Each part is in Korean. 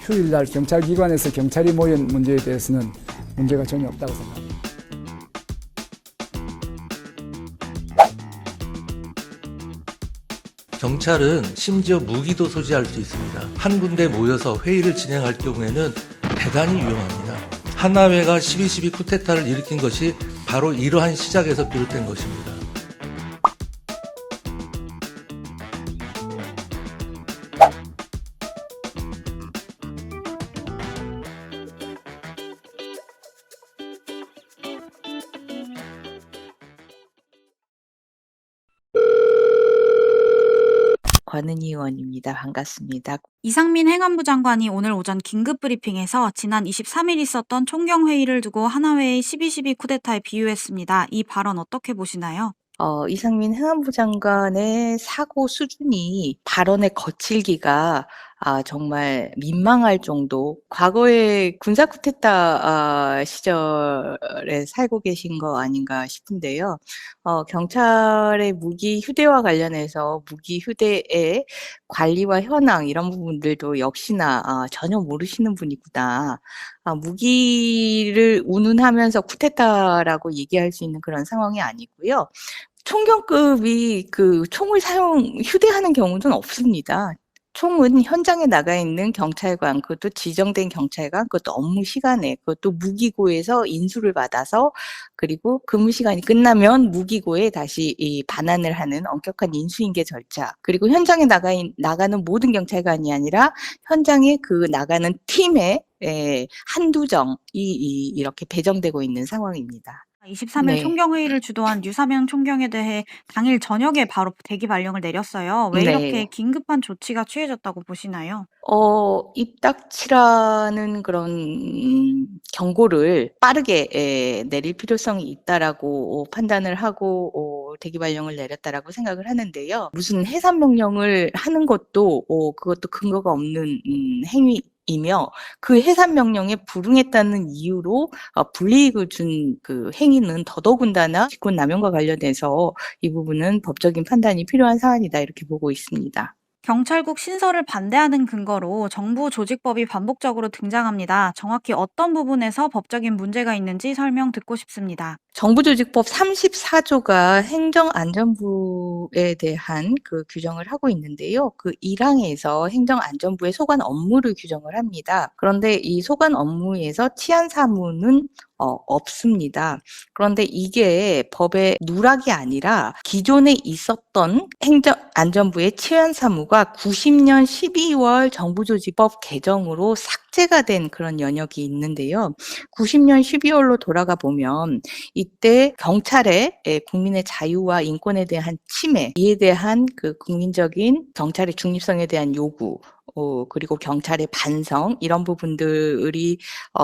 휴일날 경찰기관에서 경찰이 모인 문제에 대해서는 문제가 전혀 없다고 생각합니다. 경찰은 심지어 무기도 소지할 수 있습니다. 한 군데 모여서 회의를 진행할 경우에는 대단히 위험합니다. 하나회가 12.12 쿠데타를 일으킨 것이 바로 이러한 시작에서 비롯된 것입니다. 권은희 의원입니다. 반갑습니다. 이상민 행안부 장관이 오늘 오전 긴급 브리핑에서 지난 23일 있었던 총경회의를 두고 하나회의 12.12 쿠데타에 비유했습니다. 이 발언 어떻게 보시나요? 이상민 행안부 장관의 사고 수준이 발언의 거칠기가 정말 민망할 정도, 과거의 군사 쿠데타 시절에 살고 계신 거 아닌가 싶은데요. 경찰의 무기 휴대와 관련해서 무기 휴대의 관리와 현황 이런 부분들도 역시나 전혀 모르시는 분이구나. 무기를 운운하면서 쿠데타라고 얘기할 수 있는 그런 상황이 아니고요. 총경급이 그 총을 휴대하는 경우는 없습니다. 총은 현장에 나가 있는 경찰관, 그것도 지정된 경찰관, 그것도 업무 시간에, 그것도 무기고에서 인수를 받아서, 그리고 근무 시간이 끝나면 무기고에 다시 반환을 하는 엄격한 인수인계 절차, 그리고 현장에 나가는 모든 경찰관이 아니라 현장에 그 나가는 팀에 한두 정이 이렇게 배정되고 있는 상황입니다. 23일 네. 총경회의를 주도한 류사명 총경에 대해 당일 저녁에 바로 대기 발령을 내렸어요. 왜 이렇게 네. 긴급한 조치가 취해졌다고 보시나요? 입닥치라는 그런 경고를 빠르게 내릴 필요성이 있다라고 판단을 하고 대기 발령을 내렸다라고 생각을 하는데요. 무슨 해산 명령을 하는 것도 그것도 근거가 없는 행위이며 그 해산 명령에 불응했다는 이유로 불이익을 준 그 행위는 더더군다나 직권남용과 관련해서 이 부분은 법적인 판단이 필요한 사안이다 이렇게 보고 있습니다. 경찰국 신설을 반대하는 근거로 정부 조직법이 반복적으로 등장합니다. 정확히 어떤 부분에서 법적인 문제가 있는지 설명 듣고 싶습니다. 정부조직법 34조가 행정안전부에 대한 그 규정을 하고 있는데요. 그 1항에서 행정안전부의 소관 업무를 규정을 합니다. 그런데 이 소관 업무에서 치안사무는 없습니다. 그런데 이게 법의 누락이 아니라 기존에 있었던 행정안전부의 치안사무가 90년 12월 정부조직법 개정으로 삭제가 된 그런 연역이 있는데요. 90년 12월로 돌아가 보면 이때 경찰의 국민의 자유와 인권에 대한 침해, 이에 대한 그 국민적인 경찰의 중립성에 대한 요구, 그리고 경찰의 반성 이런 부분들이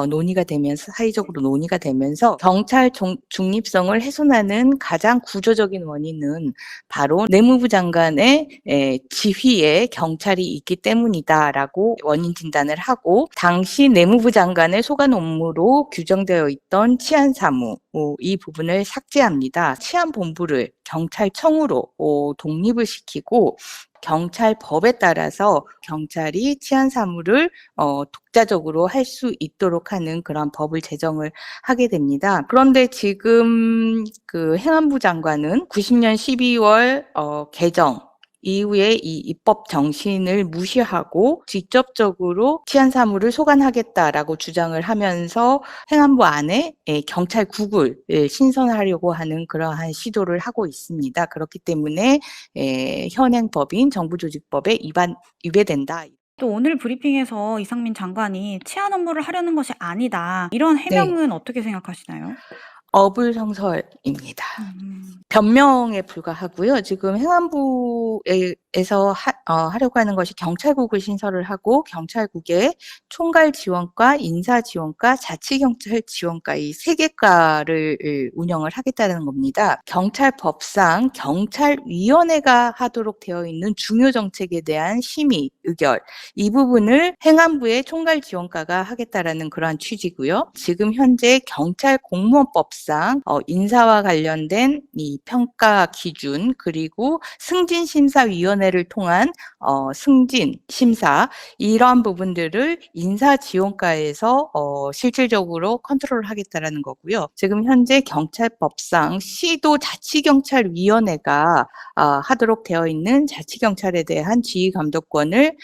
논의가 되면서 사회적으로 논의가 되면서 경찰 중립성을 훼손하는 가장 구조적인 원인은 바로 내무부 장관의 지휘에 경찰이 있기 때문이다라고 원인 진단을 하고 당시 내무부 장관의 소관 업무로 규정되어 있던 치안사무 이 부분을 삭제합니다. 치안본부를 경찰청으로 독립을 시키고 경찰법에 따라서 경찰이 치안사무를 독자적으로 할 수 있도록 하는 그런 법을 제정을 하게 됩니다. 그런데 지금 그 행안부 장관은 90년 12월 개정 이후에 이 입법 정신을 무시하고 직접적으로 치안사무를 소관하겠다라고 주장을 하면서 행안부 안에 경찰국을 신설하려고 하는 그러한 시도를 하고 있습니다. 그렇기 때문에 현행법인 정부조직법에 위배된다. 또 오늘 브리핑에서 이상민 장관이 치안 업무를 하려는 것이 아니다. 이런 해명은 어떻게 생각하시나요? 어불성설입니다. 변명에 불과하고요. 지금 행안부에서 하려고 하는 것이 경찰국을 신설을 하고 경찰국에 총괄 지원과 인사 지원과 자치경찰 지원과 이 세 개과를 운영을 하겠다는 겁니다. 경찰법상 경찰위원회가 하도록 되어 있는 중요 정책에 대한 심의, 의결 이 부분을 행안부의 총괄 지원과가 하겠다라는 그러한 취지고요. 지금 현재 경찰공무원법상 인사와 관련된 이 평가 기준 그리고 승진심사위원회를 통한 승진 심사 이러한 부분들을 인사지원과에서 실질적으로 컨트롤하겠다라는 거고요. 지금 현재 경찰법상 시도 자치경찰위원회가 하도록 되어 있는 자치경찰에 대한 지휘감독권을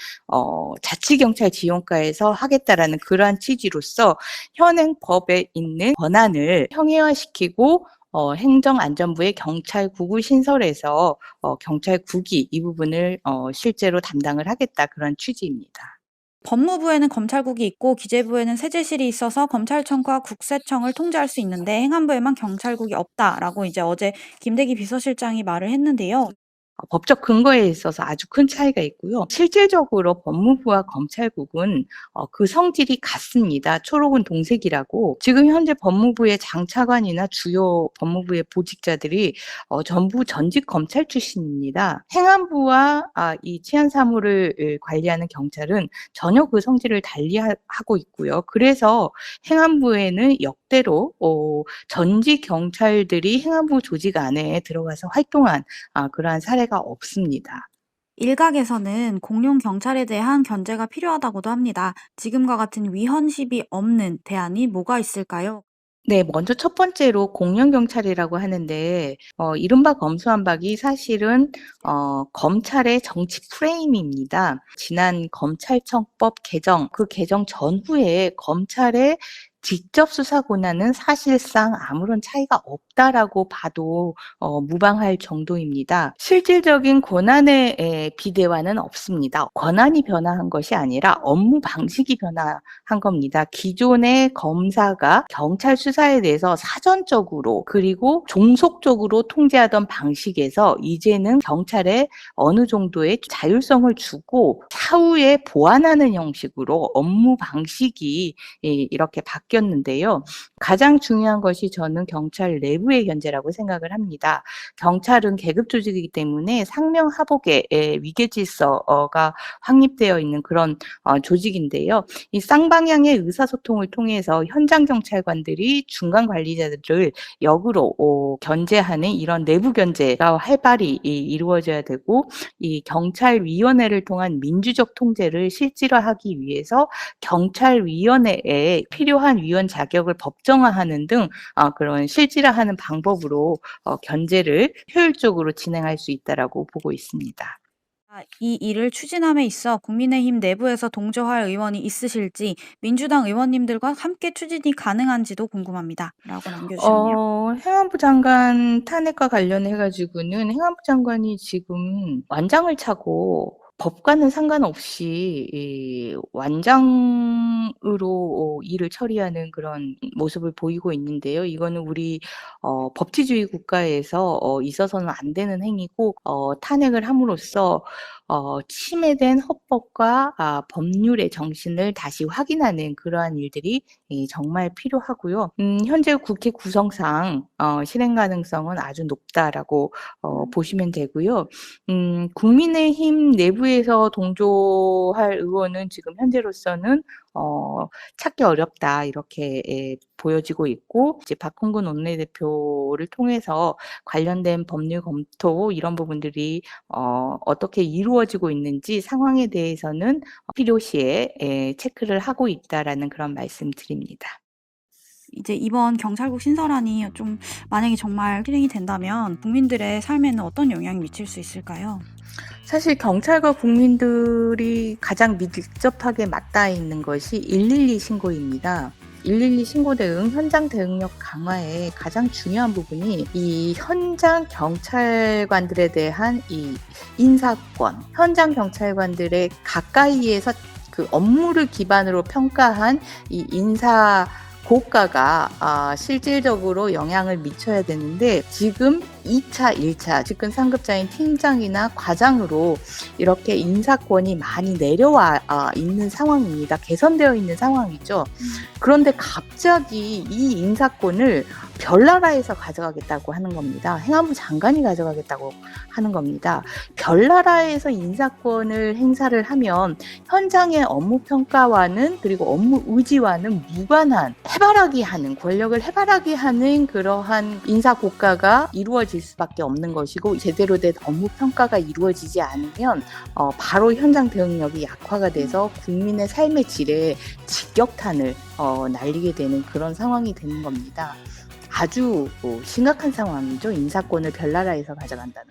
자치경찰지원과에서 하겠다라는 그러한 취지로서 현행 법에 있는 권한을 형해화시키고 행정안전부의 경찰국을 신설해서 경찰국이 이 부분을 실제로 담당을 하겠다 그런 취지입니다. 법무부에는 검찰국이 있고 기재부에는 세제실이 있어서 검찰청과 국세청을 통제할 수 있는데 행안부에만 경찰국이 없다라고 이제 어제 김대기 비서실장이 말을 했는데요. 법적 근거에 있어서 아주 큰 차이가 있고요. 실질적으로 법무부와 검찰국은 그 성질이 같습니다. 초록은 동색이라고 지금 현재 법무부의 장차관이나 주요 법무부의 보직자들이 전부 전직 검찰 출신입니다. 행안부와 이 치안사무를 관리하는 경찰은 전혀 그 성질을 달리하고 있고요. 그래서 행안부에는 역대로 전직 경찰들이 행안부 조직 안에 들어가서 활동한 그러한 사례가 없습니다. 일각에서는 공룡 경찰에 대한 견제가 필요하다고도 합니다. 지금과 같은 위헌십이 없는 대안이 뭐가 있을까요? 네, 먼저 첫 번째로 공룡경찰이라고 하는데 이른바 검수완박이 사실은 검찰의 정치 프레임입니다. 지난 검찰청법 개정, 그 개정 전후에 검찰의 직접 수사 권한은 사실상 아무런 차이가 없다라고 봐도 무방할 정도입니다. 실질적인 권한의 비대화는 없습니다. 권한이 변화한 것이 아니라 업무 방식이 변화한 겁니다. 기존의 검사가 경찰 수사에 대해서 사전적으로 그리고 종속적으로 통제하던 방식에서 이제는 경찰에 어느 정도의 자율성을 주고 차후에 보완하는 형식으로 업무 방식이 이렇게 바뀌었는데요. 가장 중요한 것이 저는 경찰 내부의 견제라고 생각을 합니다. 경찰은 계급 조직이기 때문에 상명하복의 위계 질서가 확립되어 있는 그런 조직인데요. 이 쌍방향의 의사소통을 통해서 현장 경찰관들이 중간 관리자들을 역으로 견제하는 이런 내부 견제가 활발히 이루어져야 되고 이 경찰위원회를 통한 민주적 통제를 실질화하기 위해서 경찰위원회에 필요한 위원 자격을 법정화하는 등 그런 실질화하는 방법으로 견제를 효율적으로 진행할 수 있다라고 보고 있습니다. 이 일을 추진함에 있어 국민의힘 내부에서 동조할 의원이 있으실지 민주당 의원님들과 함께 추진이 가능한지도 궁금합니다. 라고 남겨주셨네요. 행안부 장관 탄핵과 관련해가지고는 행안부 장관이 지금 완장을 차고 법과는 상관없이 이 완장으로 일을 처리하는 그런 모습을 보이고 있는데요. 이거는 우리 법치주의 국가에서 있어서는 안 되는 행위고 탄핵을 함으로써 침해된 헌법과 법률의 정신을 다시 확인하는 그러한 일들이 정말 필요하고요. 현재 국회 구성상 실행 가능성은 아주 높다라고 보시면 되고요. 국민의힘 내부에서 동조할 의원은 지금 현재로서는 찾기 어렵다 이렇게 보여지고 있고 이제 박홍근 원내대표를 통해서 관련된 법률 검토 이런 부분들이 어떻게 이루어지고 있는지 상황에 대해서는 필요시에 체크를 하고 있다라는 그런 말씀드립니다. 이제 이번 경찰국 신설안이 좀 만약에 정말 실행이 된다면 국민들의 삶에는 어떤 영향이 미칠 수 있을까요? 사실 경찰과 국민들이 가장 밀접하게 맞닿아 있는 것이 112 신고입니다. 112 신고 대응, 현장 대응력 강화의 가장 중요한 부분이 이 현장 경찰관들에 대한 이 인사권, 현장 경찰관들의 가까이에서 그 업무를 기반으로 평가한 이 인사 고가가 실질적으로 영향을 미쳐야 되는데 지금 2차, 1차 측근 상급자인 팀장이나 과장으로 이렇게 인사권이 많이 내려와 있는 상황입니다. 개선되어 있는 상황이죠. 그런데 갑자기 이 인사권을 별나라에서 가져가겠다고 하는 겁니다. 행안부 장관이 가져가겠다고 하는 겁니다. 별나라에서 인사권을 행사를 하면 현장의 업무 평가와는 그리고 업무 의지와는 무관한 해바라기 하는 권력을 해바라기 하는 그러한 인사 고가가 이루어질 수밖에 없는 것이고 제대로 된 업무 평가가 이루어지지 않으면 바로 현장 대응력이 약화가 돼서 국민의 삶의 질에 직격탄을 날리게 되는 그런 상황이 되는 겁니다. 아주 심각한 상황이죠. 인사권을 별나라에서 가져간다는.